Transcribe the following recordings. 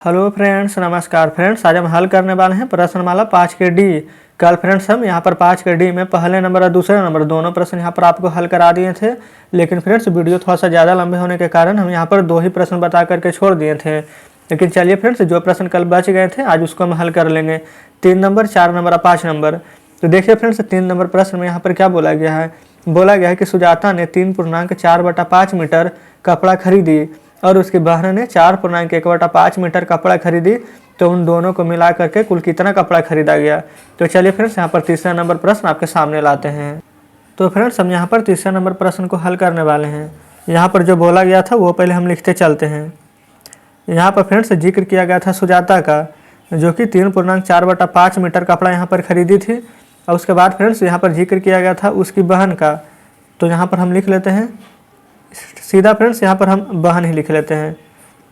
Hello friends, नमस्कार friends. आज हम हल करने वाले हैं प्रश्नमाला 5 के डी। कल फ्रेंड्स हम यहाँ पर 5 के डी में पहले नंबर और दूसरे नंबर दोनों प्रश्न यहाँ पर आपको हल करा दिए थे। लेकिन फ्रेंड्स वीडियो थोड़ा सा ज़्यादा लंबे होने के कारण हम यहाँ पर 2 ही प्रश्न बता करके छोड़ दिए थे। लेकिन चलिए फ्रेंड्स, जो प्रश्न कल बच गए थे आज उसको हम हल कर लेंगे। 3 नंबर, 4 नंबर और 5 नंबर। तो देखिए फ्रेंड्स, 3 नंबर प्रश्न में यहाँ पर क्या बोला गया है। बोला गया है कि सुजाता ने 3.4/5 मीटर कपड़ा खरीदी और उसकी बहन ने 4.1/5 मीटर कपड़ा खरीदी, तो उन दोनों को मिला करके कुल कितना कपड़ा खरीदा गया। तो चलिए फ्रेंड्स, यहाँ पर तीसरा नंबर प्रश्न आपके सामने लाते हैं। तो फ्रेंड्स, हम यहाँ पर तीसरा नंबर प्रश्न को हल करने वाले हैं। यहाँ पर जो बोला गया था वो पहले हम लिखते चलते हैं। यहाँ पर फ्रेंड्स जिक्र किया गया था सुजाता का, जो कि 3.4/5 मीटर कपड़ा यहाँ पर खरीदी थी। और उसके बाद फ्रेंड्स यहाँ पर जिक्र किया गया था उसकी बहन का। तो यहाँ पर हम लिख लेते हैं सीधा फ्रेंड्स, यहाँ पर हम बहन ही लिख लेते हैं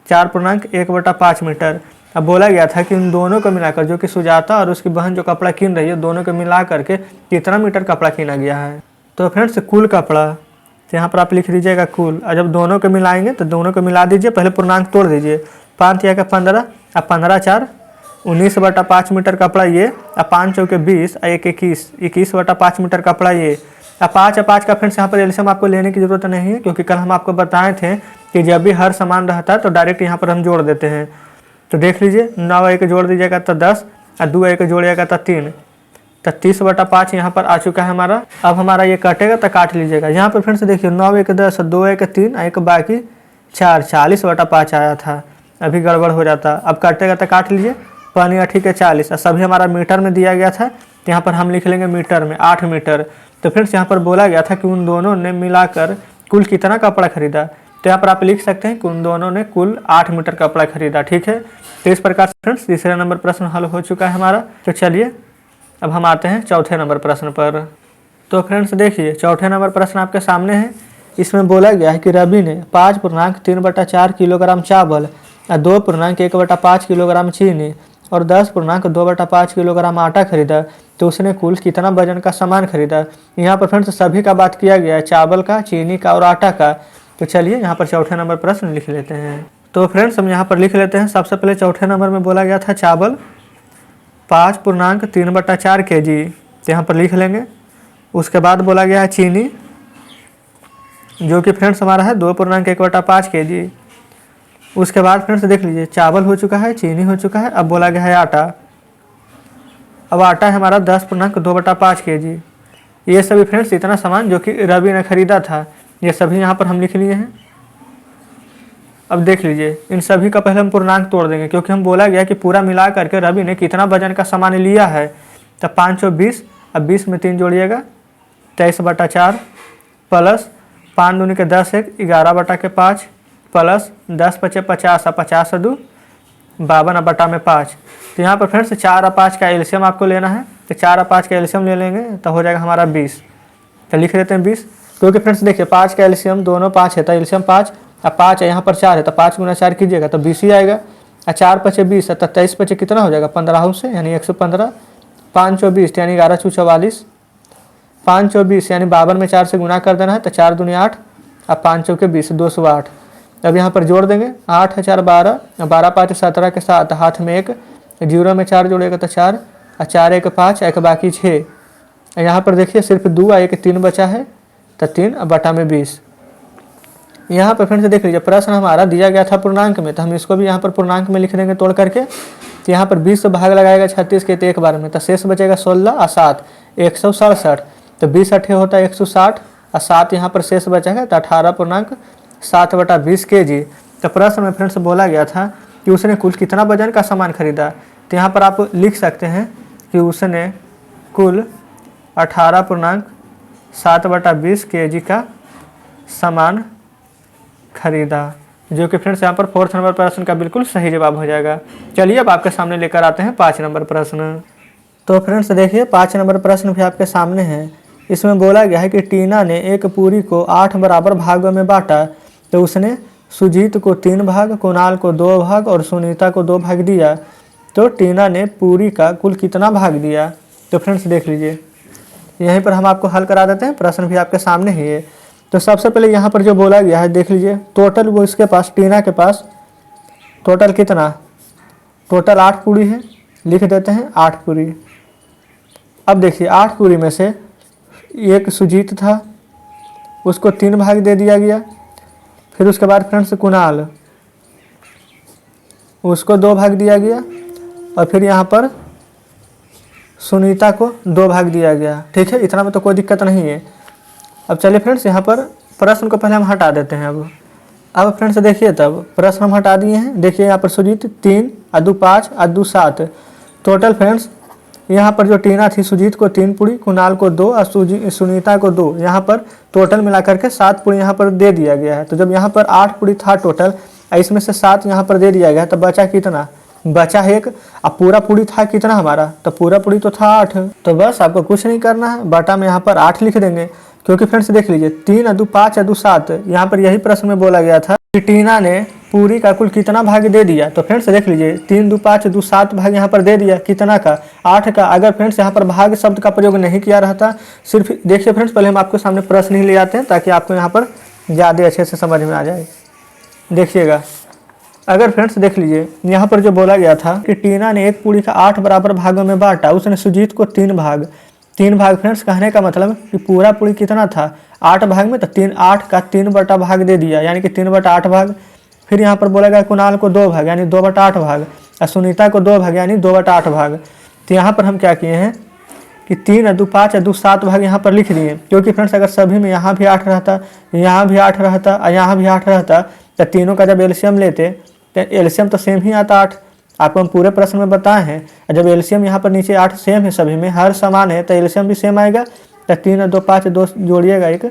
4.1/5 मीटर। अब बोला गया था कि उन दोनों को मिलाकर, जो कि सुजाता और उसकी बहन जो कपड़ा कीन रही है, दोनों को मिला करके कितना मीटर कपड़ा कीना गया है। तो फ्रेंड्स कुल कपड़ा, तो यहाँ पर आप लिख दीजिएगा कुल। और जब दोनों को मिलाएंगे तो दोनों को मिला दीजिए, पहले पूर्णांक तोड़ दीजिए। 5 या 15, अब 15×4 19/5 मीटर कपड़ा ये, अब 5 चौके 20, 1 21/5 मीटर कपड़ा ये। अब 5 का फ्रेंड्स यहाँ पर एलसीएम आपको लेने की जरूरत नहीं है, क्योंकि कल हम आपको बताए थे कि जब भी हर समान रहता है तो डायरेक्ट यहाँ पर हम जोड़ देते हैं। तो देख लीजिए, 9 1 जोड़ दीजिएगा तो 10 और 2 1 जोड़िएगा तो 3, तो 30/5 यहाँ पर आ चुका है हमारा। अब हमारा ये कटेगा तो काट लीजिएगा। यहाँ पर फ्रेंड्स देखिए 9 1 10, 2 1 3, 1 बाकी 4, 40/5 आया था। अभी गड़बड़ हो जाता, अब कटेगा तो काट लीजिए। 5 ठीक है 40, और सभी हमारा मीटर में दिया गया था, तो यहाँ पर हम लिख लेंगे मीटर में 8 मीटर। तो फ्रेंड्स यहाँ पर बोला गया था कि उन दोनों ने मिलाकर कुल कितना कपड़ा खरीदा। तो यहाँ पर आप लिख सकते हैं कि उन दोनों ने कुल 8 मीटर कपड़ा खरीदा। ठीक है, तो इस प्रकार से फ्रेंड्स तीसरा नंबर प्रश्न हल हो चुका है हमारा। तो चलिए अब हम आते हैं चौथे नंबर प्रश्न पर। तो फ्रेंड्स देखिए, चौथे नंबर प्रश्न आपके सामने है। इसमें बोला गया है कि रवि ने 5.3/4 किलोग्राम चावल और 2.1/5 किलोग्राम चीनी और 10.2/5 किलोग्राम आटा खरीदा, तो उसने कुल कितना वजन का सामान खरीदा। यहाँ पर फ्रेंड्स सभी का बात किया गया है, चावल का, चीनी का और आटा का। तो चलिए यहाँ पर चौथे नंबर प्रश्न लिख लेते हैं। तो फ्रेंड्स हम यहाँ पर लिख लेते हैं। सबसे पहले चौथे नंबर में बोला गया था चावल 5.3/4 kg, तो यहाँ पर लिख लेंगे। उसके बाद बोला गया है चीनी, जो कि फ्रेंड्स हमारा है 2.1/5 kg। उसके बाद फ्रेंड्स देख लीजिए, चावल हो चुका है, चीनी हो चुका है। अब बोला गया है आटा। अब आटा है हमारा 10.2/5 kg। ये सभी फ्रेंड्स इतना सामान जो कि रवि ने खरीदा था, ये सभी यहाँ पर हम लिख लिए हैं। अब देख लीजिए, इन सभी का पहले हम पूर्णांक तोड़ देंगे, क्योंकि हम बोला गया कि पूरा मिला करके रवि ने कितना वजन का सामान लिया है। तो 5 और 20, अब 20 में 3 जोड़िएगा 23/4 प्लस 5 दूनी के 10 1 11/5 प्लस 10 5 50 और 50 2 52/5। तो यहाँ पर फ्रेंड्स 4 और 5 का एलसीएम आपको लेना है। तो 4 और 5 का एलसीएम ले लेंगे तो हो जाएगा हमारा 20। तो लिख लेते हैं 20, क्योंकि फ्रेंड्स देखिए 5 का एलसीएम दोनों 5 है, तो एलसीएम 5 और 5 है, यहाँ पर 4 है, तो 5 × 4 कीजिएगा तो 20 ही आएगा। और 4 5 20 है, तो 23 5 कितना हो जाएगा 15 से, यानी 115। 5 और 20 यानी 11 × 44, 5 और 20 यानी 52 में 4 से गुना कर देना है, तो 4 दूनी 8 और 5 चौके 20, 208। अब यहाँ पर जोड़ देंगे, 8 है 4 12, 12 5 17 के साथ हाथ में 1, 0 में 4 जोड़ेगा तो 4 और 4 1 5, 1 बाकी 6। यहाँ पर देखिए सिर्फ 2 और 1 3 बचा है, तो 3/20। यहाँ पर फ्रेंड्स देख लीजिए, प्रश्न हमारा दिया गया था पूर्णांक में, तो हम इसको भी यहाँ पर पूर्णांक में लिख देंगे तोड़ करके। तो यहाँ पर 20 से भाग लगाएगा 36 के, तो एक बार में, तो शेष बचेगा 16 और 7 167। तो 20 8 होता है 160 और 7 यहाँ पर शेष बचेगा, तो 18.7/20 kg। तो प्रश्न में फ्रेंड्स बोला गया था कि उसने कुल कितना वजन का सामान खरीदा। तो यहाँ पर आप लिख सकते हैं कि उसने कुल 18.7/20 kg का सामान खरीदा, जो कि फ्रेंड्स यहाँ पर 4th नंबर प्रश्न का बिल्कुल सही जवाब हो जाएगा। चलिए अब आपके सामने लेकर आते हैं 5 नंबर प्रश्न। तो फ्रेंड्स देखिए 5 नंबर प्रश्न भी आपके सामने है। इसमें बोला गया है कि टीना ने एक पूरी को 8 बराबर भागों में बांटा, तो उसने सुजीत को 3 भाग, कुणाल को 2 भाग और सुनीता को 2 भाग दिया। तो टीना ने पूरी का कुल कितना भाग दिया। तो फ्रेंड्स देख लीजिए, यहीं पर हम आपको हल करा देते हैं, प्रश्न भी आपके सामने ही है। तो सबसे पहले यहाँ पर जो बोला गया है देख लीजिए, टोटल वो इसके पास, टीना के पास टोटल कितना टोटल 8 पूरी है, लिख देते हैं 8 पूरी। अब देखिए 8 पूरी में से एक सुजीत था, उसको 3 भाग दे दिया गया। फिर उसके बाद फ्रेंड्स कुणाल, उसको 2 भाग दिया गया। और फिर यहाँ पर सुनीता को 2 भाग दिया गया। ठीक है, इतना में तो कोई दिक्कत नहीं है। अब चलिए फ्रेंड्स यहाँ पर प्रश्न को पहले हम हटा देते हैं। अब फ्रेंड्स देखिए, तब प्रश्न हम हटा दिए हैं। देखिए यहाँ पर सुजीत 3, अद्दू 5, अद्दू 7। टोटल फ्रेंड्स यहाँ पर जो टीना थी, सुजीत को 3 पूरी, कुणाल को 2 और सुनीता को 2। यहाँ पर टोटल मिलाकर के 7 पूरी यहाँ पर दे दिया गया है। तो जब यहाँ पर 8 पूरी था टोटल, इसमें से 7 यहाँ पर दे दिया गया, तो बचा कितना? बचा 1। अब पूरा पूरी था कितना हमारा? तो पूरा पूरी तो था 8। तो बस आपको कुछ नहीं करना है, बटा में यहाँ पर 8 लिख देंगे। क्योंकि फ्रेंड्स देख लीजिए 3, अद्दू 5, अद्दू 7, यहाँ पर यही प्रश्न में बोला गया था कि टीना ने पूरी का कुल कितना भाग दे दिया। तो फ्रेंड्स देख लीजिए 3, 2, 5, 2, 7 भाग यहाँ पर दे दिया, कितना का? 8 का। अगर फ्रेंड्स यहाँ पर भाग शब्द का प्रयोग नहीं किया रहता, सिर्फ देखिए फ्रेंड्स पहले हम आपके सामने प्रश्न ही ले आते हैं ताकि आपको यहाँ पर ज़्यादा अच्छे से समझ में आ जाए। देखिएगा, अगर फ्रेंड्स देख लीजिए यहाँ पर जो बोला गया था कि टीना ने एक पूरी का 8 बराबर भागों में बांटा, उसने सुजीत को 3 भाग। 3 भाग फ्रेंड्स कहने का मतलब कि पूरा पूरी कितना था? 8 भाग में, तो 8 का 3 बटा भाग दे दिया, यानी कि 3 बटा 8 भाग। फिर यहाँ पर बोला गया कुणाल को 2 भाग, यानी 2 बटा 8 भाग, और सुनीता को 2 भाग, यानी 2 बटा 8 भाग। तो यहाँ पर हम क्या किए हैं कि 3, अद्दू 5, अद्दू 7 भाग यहाँ पर लिख दिए। क्योंकि फ्रेंड्स अगर सभी में यहाँ भी 8 रहता, यहाँ भी 8 रहता और यहाँ भी 8 रहता, तो तीनों का जब एलसीएम लेते तो एलसीएम तो सेम ही आता 8। आपको हम पूरे प्रश्न में बताए हैं। जब एलसीएम यहाँ पर नीचे 8 सेम है, सभी में हर समान है, तो एलसीएम भी सेम आएगा। तो 3, 2, 5, 2 जोड़िएगा 1,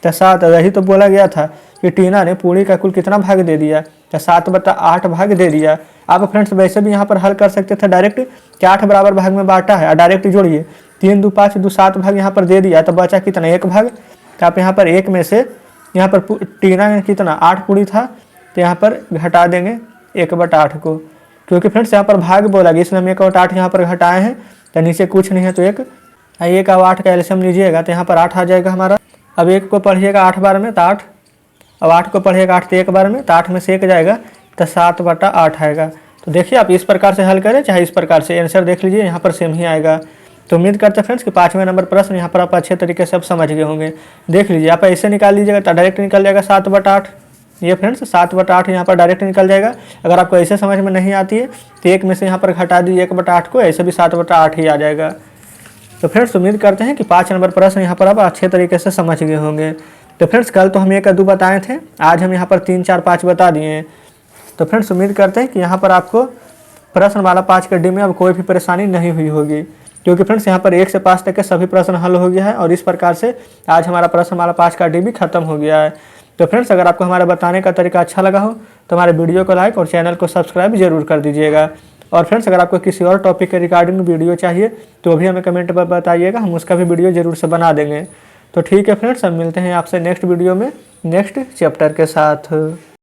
तो 7। यही तो बोला गया था कि टीना ने पूरी का कुल कितना भाग दे दिया? तो 7 बटा 8 भाग दे दिया। आप फ्रेंड्स वैसे भी यहाँ पर हल कर सकते थे डायरेक्ट कि 8 बराबर भाग में बांटा है और डायरेक्ट जोड़िए। 3, 2, 5, 2, 7 भाग यहाँ पर दे दिया, तो बचा कितना? 1 भाग। तो आप यहाँ पर 1 में से यहाँ पर टीना ने कितना 8 पूरी था, तो यहाँ पर घटा देंगे 1 बटा 8 को। क्योंकि फ्रेंड्स यहाँ पर भाग बोला गया, इसलिए हम 1 बटा 8 यहाँ पर घटाए हैं। तो नीचे कुछ नहीं है, तो 1 और 8 का एलसीएम लीजिएगा, तो यहाँ पर 8 आ जाएगा हमारा। अब 1 को पढ़िएगा 8 बार में, तो 8। अब 8 को पढ़िएगा 8 तो 1 बार में, तो 8 में से 1 जाएगा, तो 7 बटा 8 आएगा। तो देखिए आप इस प्रकार से हल करें चाहे इस प्रकार से, आंसर देख लीजिए यहाँ पर सेम ही आएगा। तो उम्मीद करते हैं फ्रेंड्स कि 5वें नंबर प्रश्न यहाँ पर आप अच्छे तरीके से अब समझ गए होंगे। देख लीजिए आप ऐसे निकाल लीजिएगा तो डायरेक्ट निकल जाएगा 7 बटा 8। ये फ्रेंड्स 7 बटा 8 यहाँ पर डायरेक्ट निकल जाएगा। अगर आपको ऐसे समझ में नहीं आती है तो 1 में से यहाँ पर घटा दीजिए 1 बटा 8 को, ऐसे भी 7 बटा 8 ही आ जाएगा। तो फ्रेंड्स उम्मीद करते हैं कि 5 नंबर प्रश्न यहाँ पर आप अच्छे तरीके से समझ गए होंगे। तो फ्रेंड्स कल तो हम 1 अद्दू बताए थे, आज हम यहाँ पर 3, 4, 5 बता दिए हैं। तो फ्रेंड्स उम्मीद करते हैं कि यहाँ पर आपको प्रश्नमाला 5 के डी में अब कोई भी परेशानी नहीं हुई होगी। क्योंकि फ्रेंड्स यहाँ पर 1 से 5 तक के सभी प्रश्न हल हो गया है और इस प्रकार से आज हमारा प्रश्नमाला 5 का डी भी खत्म हो गया है। तो फ्रेंड्स अगर आपको हमारा बताने का तरीका अच्छा लगा हो तो हमारे वीडियो को लाइक और चैनल को सब्सक्राइब जरूर कर दीजिएगा। और फ्रेंड्स अगर आपको किसी और टॉपिक के रिगार्डिंग वीडियो चाहिए तो भी हमें कमेंट पर बताइएगा, हम उसका भी वीडियो जरूर से बना देंगे। तो ठीक है फ्रेंड्स, हम मिलते हैं आपसे नेक्स्ट वीडियो में नेक्स्ट चैप्टर के साथ।